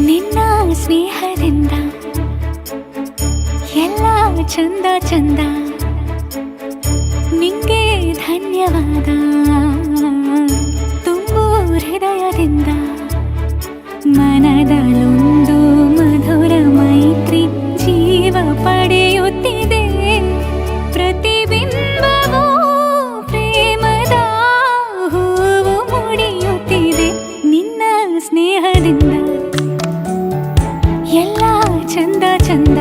ನಿನ್ನ ಸ್ನೇಹದಿಂದ ಎಲ್ಲ ಚಂದ ಚಂದ, ನಿಂಗೆ ಧನ್ಯವಾದ ತುಂಬು ಹೃದಯದಿಂದ. ಮನದಲ್ಲೊಂದು ಮಧುರ ಮೈತ್ರಿ ಜೀವ ಪಡೆಯುತ್ತಿದೆ, ಪ್ರತಿಬಿಂಬವೂ ಪ್ರೇಮದ ಹೂವು ಮುಡಿಯುತ್ತಿದೆ. ನಿನ್ನ ಸ್ನೇಹದಿಂದ ಎಲ್ಲ ಚಂದ ಚಂದ.